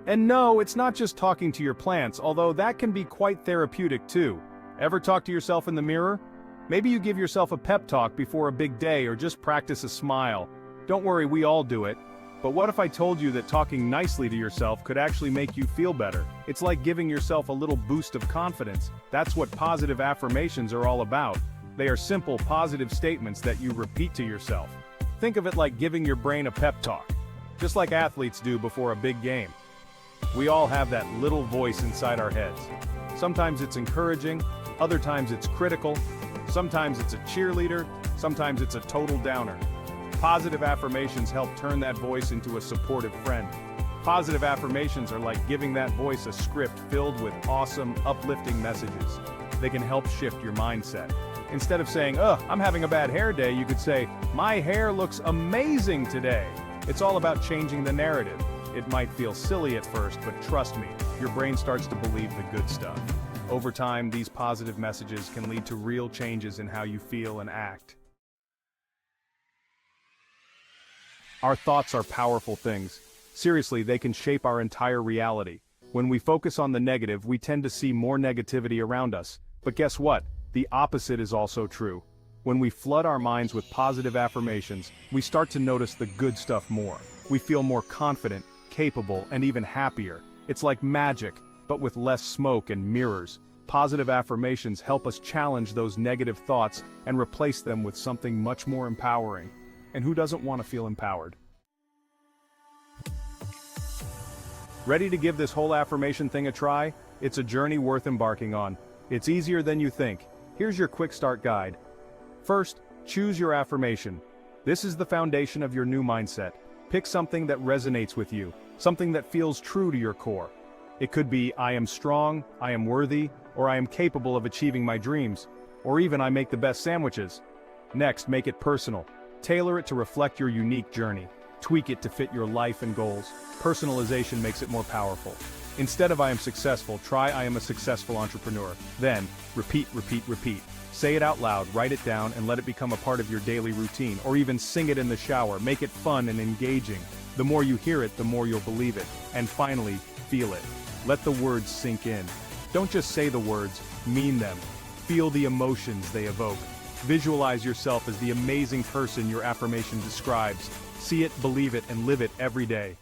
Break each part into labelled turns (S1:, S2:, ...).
S1: And no, it's not just talking to your plants, although that can be quite therapeutic too. Ever talk to yourself in the mirror? Maybe you give yourself a pep talk before a big day or just practice a smile. Don't worry, we all do it. But what if I told you that talking nicely to yourself could actually make you feel better? It's like giving yourself a little boost of confidence. That's what positive affirmations are all about. They are simple, positive statements that you repeat to yourself. Think of it like giving your brain a pep talk, just like athletes do before a big game. We all have that little voice inside our heads. Sometimes it's encouraging, other times it's critical, sometimes it's a cheerleader, sometimes it's a total downer. Positive affirmations help turn that voice into a supportive friend. Positive affirmations are like giving that voice a script filled with awesome, uplifting messages. They can help shift your mindset. Instead of saying, "Ugh, I'm having a bad hair day," you could say, "My hair looks amazing today." It's all about changing the narrative. It might feel silly at first, but trust me, your brain starts to believe the good stuff. Over time, these positive messages can lead to real changes in how you feel and act. Our thoughts are powerful things. Seriously, they can shape our entire reality. When we focus on the negative, we tend to see more negativity around us. But guess what? The opposite is also true. When we flood our minds with positive affirmations, we start to notice the good stuff more. We feel more confident, capable, and even happier. It's like magic, but with less smoke and mirrors. Positive affirmations help us challenge those negative thoughts and replace them with something much more empowering. And who doesn't want to feel empowered? Ready to give this whole affirmation thing a try? It's a journey worth embarking on. It's easier than you think. Here's your quick start guide. First, choose your affirmation. This is the foundation of your new mindset. Pick something that resonates with you, something that feels true to your core. It could be, "I am strong, I am worthy," or "I am capable of achieving my dreams," or even "I make the best sandwiches." Next, make it personal. Tailor it to reflect your unique journey. Tweak it to fit your life and goals. Personalization makes it more powerful. Instead of "I am successful," try "I am a successful entrepreneur." Then, repeat, repeat, repeat. Say it out loud, write it down, and let it become a part of your daily routine, or even sing it in the shower. Make it fun and engaging. The more you hear it, the more you'll believe it. And finally, feel it. Let the words sink in. Don't just say the words, mean them. Feel the emotions they evoke. Visualize yourself as the amazing person your affirmation describes. See it, believe it, and live it every day.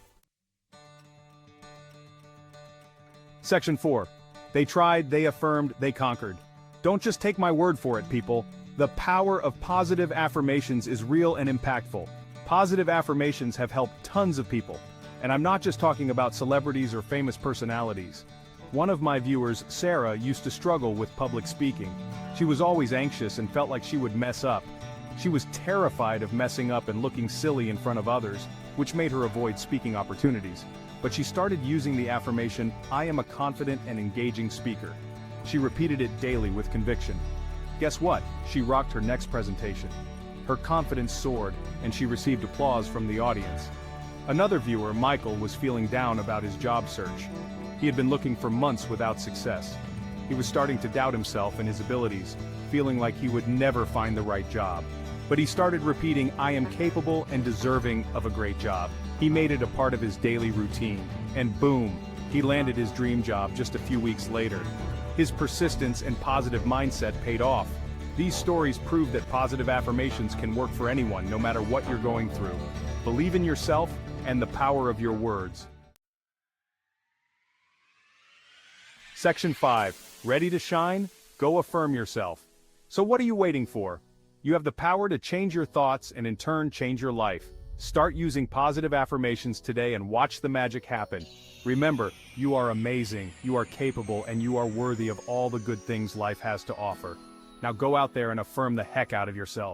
S1: Section 4. They tried, they affirmed, they conquered. Don't just take my word for it, people. The power of positive affirmations is real and impactful. Positive affirmations have helped tons of people. And I'm not just talking about celebrities or famous personalities. One of my viewers, Sarah, used to struggle with public speaking. She was always anxious and felt like she would mess up. She was terrified of messing up and looking silly in front of others, which made her avoid speaking opportunities. But she started using the affirmation, "I am a confident and engaging speaker." She repeated it daily with conviction. Guess what? She rocked her next presentation. Her confidence soared, and she received applause from the audience. Another viewer, Michael, was feeling down about his job search. He had been looking for months without success. He was starting to doubt himself and his abilities, feeling like he would never find the right job. But he started repeating, "I am capable and deserving of a great job." He made it a part of his daily routine, and boom, he landed his dream job just a few weeks later. His persistence and positive mindset paid off. These stories prove that positive affirmations can work for anyone, no matter what you're going through. Believe in yourself and the power of your words. Section 5. Ready to shine? Go affirm yourself. So what are you waiting for? You have the power to change your thoughts and in turn change your life. Start using positive affirmations today and watch the magic happen. Remember, you are amazing, you are capable, and you are worthy of all the good things life has to offer. Now go out there and affirm the heck out of yourself.